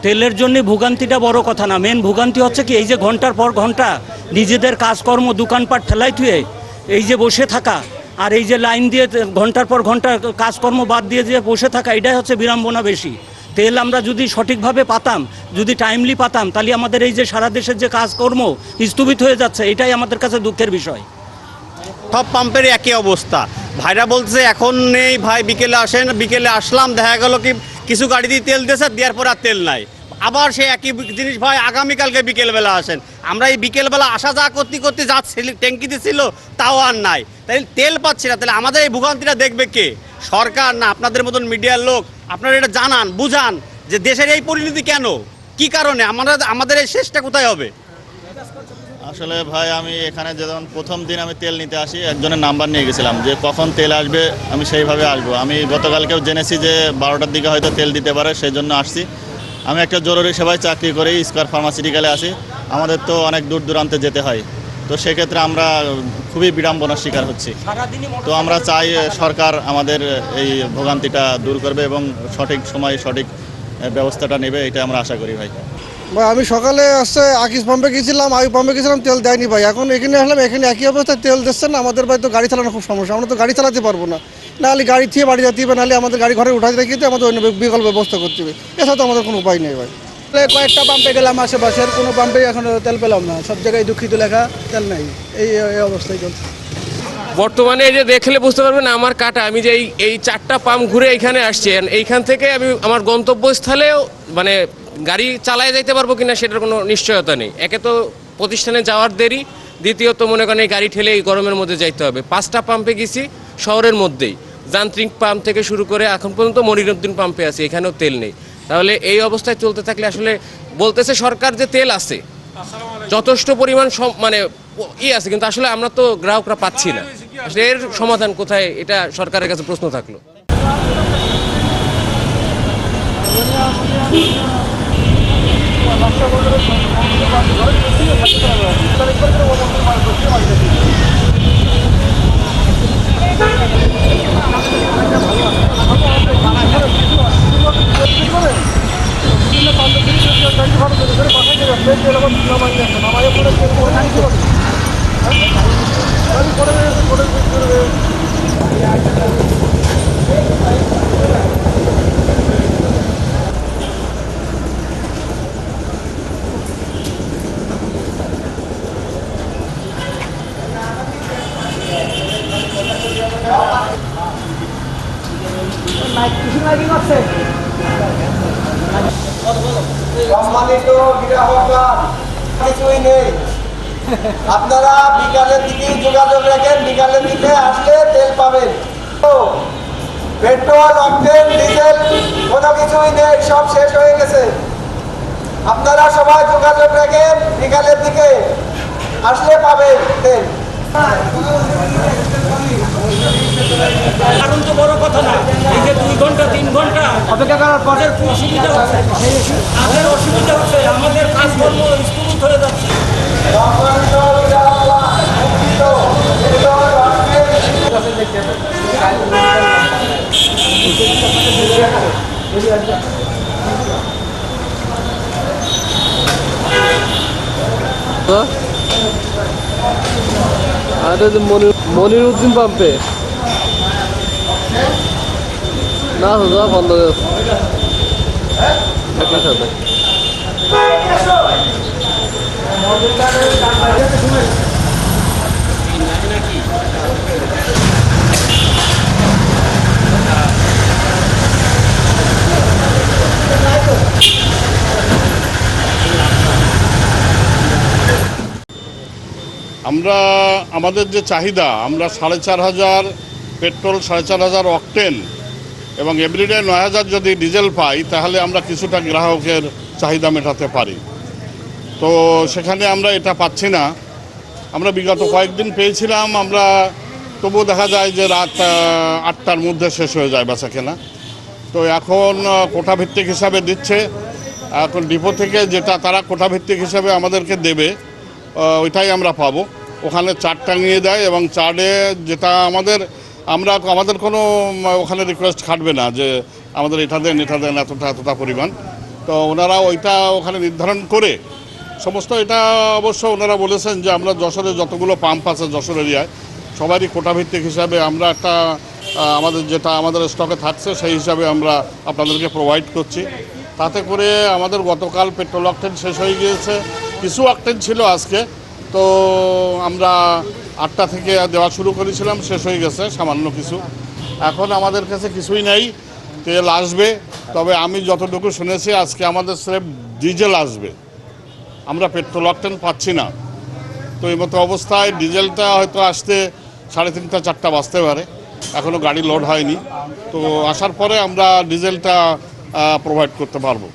তেলের জন্য ভোগান্তিটা বড় কথা না, মেন ভোগান্তি হচ্ছে কি এই যে ঘন্টার পর ঘন্টা নিজেদের কাজকর্ম দোকানপাট ঠেলাই থুয়ে এই যে বসে থাকা, আর এই যে লাইন দিয়ে ঘন্টার পর ঘন্টা কাজকর্ম বাদ দিয়ে যে বসে থাকা, এটাই হচ্ছে বিড়ম্বনা বেশি। তেল আমরা যদি সঠিকভাবে পাতাম, যদি টাইমলি পাতাম, তাহলে আমাদের এই যে সারা দেশের যে কাজকর্ম স্থগিত হয়ে যাচ্ছে, এটাই আমাদের কাছে দুঃখের বিষয়। সব পাম্পের একই অবস্থা। ভাইরা বলছে এখন নেই ভাই, বিকেলে আসেন। বিকেলে আসলাম, দেখা গেল কি কিছু গাড়ি দিয়ে তেল দিয়েছে, দেওয়ার পর আর তেল নাই। আবার সে একই জিনিস, ভাই আগামীকালকে বিকেলবেলা আসেন। আমরা এই বিকেলবেলা আসা যা করতে করতে যা ট্যাঙ্কিতে ছিল তাও আর নাই, তাই তেল পাচ্ছি না। তাহলে আমাদের এই ভোগান্তিটা দেখবে কে? সরকার না আপনাদের মতন মিডিয়ার লোক? আপনারা এটা জানান, বুঝান যে দেশের এই পরিণতি কেন, কি কারণে, আমাদের এই শেষটা কোথায় হবে? আসলে ভাই আমি এখানে যখন প্রথম দিন আমি তেল নিতে আসি, একজনের নাম্বার নিয়ে গেছিলাম যে কখন তেল আসবে, আমি সেইভাবে আসবো। আমি গতকালকেও জেনেছি যে 12টার দিকে হয়তো তেল দিতে পারে, সেই জন্য আসছি। আমি একটা জরুরি সেবায় চাকরি করি, স্কয়ার ফার্মাসিউটিক্যালে আছি। আমাদের তো অনেক দূর দূরান্তে যেতে হয়, তো সেক্ষেত্রে আমরা খুবই বিড়ম্বনার শিকার হচ্ছি। তো আমরা চাই সরকার আমাদের এই ভোগান্তিটা দূর করবে এবং সঠিক সময়ে সঠিক ব্যবস্থাটা নেবে, এটা আমরা আশা করি ভাই। ভাই আমি সকালে আসছে আকিস পাম্পে গেছিলাম, আয়ু পাম্পে গেছিলাম, তেল দেয়নি ভাই। এখন এখানে আসলাম, এখানে একই অবস্থায় তেল দিচ্ছে না। আমাদের ভাই তো গাড়ি চালানো খুব সমস্যা, আমরা তো গাড়ি চালাতে পারবো না, নাহলে গাড়ি থেকে বাড়ি যেতে হবে, নাহলে আমাদের গাড়ি ঘরে উঠাতে রেখে আমাদের অন্য বিকল্প ব্যবস্থা করতে হবে। এছাড়া তো আমাদের কোনো উপায় নেই ভাই। কয়েকটা পাম্পে গেলাম আশেপাশের, কোনো পাম্পেই এখন তেল পেলাম না, সব জায়গায় দুঃখিত লেখা, তেল নাই। এই অবস্থায় চলছে বর্তমানে। এই যে দেখলে বুঝতে পারবেন আমার কাটা, আমি যে এই 4টা পাম্প ঘুরে এইখানে আসছি, এইখান থেকে আমি আমার গন্তব্যস্থলেও মানে গাড়ি চালায় যাইতে পারবো কিনা সেটার কোনো নিশ্চয়তা নেই। একে তো প্রতিষ্ঠানে যাওয়ার দেরি, দ্বিতীয়ত মনে করেন এই গাড়ি ঠেলে এই গরমের মধ্যে যাইতে হবে। 5টা পাম্পে গেছি শহরের মধ্যেই, যান্ত্রিক পাম্প থেকে শুরু করে এখন পর্যন্ত মনিরুদ্দিন পাম্পে আছি, এখানেও তেল নেই। তাহলে এই অবস্থায় চলতে থাকলে আসলে বলতেছে সরকার যে তেল আছে যথেষ্ট পরিমাণ মানে আছে, কিন্তু আসলে আমরা তো গ্রাহকরা পাচ্ছি না। আসলে এর সমাধান কোথায়, এটা সরকারের কাছে প্রশ্ন থাকলো। সম্মানিত গ্রাহকরা, কিছুই নেই, আপনারা বিকালের দিকে যোগাযোগ রাখেন। বিকালের দিকে আসলে তেল পাবেন। পেট্রোল, অকটেন, ডিজেল কোনো কিছুই নেই, সব শেষ হয়ে গেছে। আপনারা সবাই যোগাযোগ রাখেন, বিকালের দিকে আসলে পাবেন তেল। কারণ তো বড় কথা না, এই যে 2 ঘন্টা 3 ঘন্টা অপেক্ষা করার পরে অসুবিধা হচ্ছে, আমাদের অসুবিধা হচ্ছে, আমাদের কাজকর্ম স্থগিত হয়ে যাচ্ছে। মনিরুদ্দিন পাম্পে না দাদা বন্ধ একই সাথে। আমরা আমাদের যে চাহিদা, আমরা 4,500 পেট্রোল, 4,500 অকটেন এবং এভরিডে 9,000 যদি ডিজেল পাই, তাহলে আমরা কিছুটা গ্রাহকের চাহিদা মেটাতে পারি। তো সেখানে আমরা এটা পাচ্ছি না। আমরা বিগত কয়েকদিন পেয়েছিলাম, আমরা তবুও দেখা যায় যে রাত 8টার মধ্যে শেষ হয়ে যায় বেচাকেনা। তো এখন কোটাভিত্তিক হিসাবে দিচ্ছে। এখন ডিপো থেকে যেটা তারা কোটাভিত্তিক হিসাবে আমাদেরকে দেবে, ওইটাই আমরা পাবো। ওখানে চার্ট টাঙিয়ে দেয় এবং চার্টে যেটা আমাদের কোনো ওখানে রিকোয়েস্ট খাটবে না যে আমাদের এটা দেন এতটা পরিমাণ। তো ওনারা ওইটা ওখানে নির্ধারণ করে সমস্ত এটা অবশ্য ওনারা বলেছেন যে আমরা যশোরে যতগুলো পাম্প আছে যশোর এরিয়ায় সবারই কোটাভিত্তিক হিসাবে আমরা একটা আমাদের যেটা আমাদের স্টকে থাকছে সেই হিসাবে আমরা আপনাদেরকে প্রোভাইড করছি। তাতে করে আমাদের গতকাল পেট্রোল অকটেন শেষ হয়ে গিয়েছে, কিছু অকটেন ছিল আজকে, তো আমরা 8টা থেকে দেওয়া শুরু করেছিলাম, শেষ হয়ে গেছে সামান্য কিছু। এখন আমাদের কাছে কিছুই নেই, তেল আসবে, তবে আমি যতটুকু শুনেছি আজকে আমাদের স্রেফ ডিজেল আসবে, আমরা পেট্রোল অকটেন পাচ্ছি না। তো এই মতো অবস্থায় ডিজেলটা হয়তো আসতে 3:30 4টা বাজতে পারে, এখনও গাড়ি লোড হয়নি। তো আসার পরে আমরা ডিজেলটা প্রোভাইড করতে পারবো।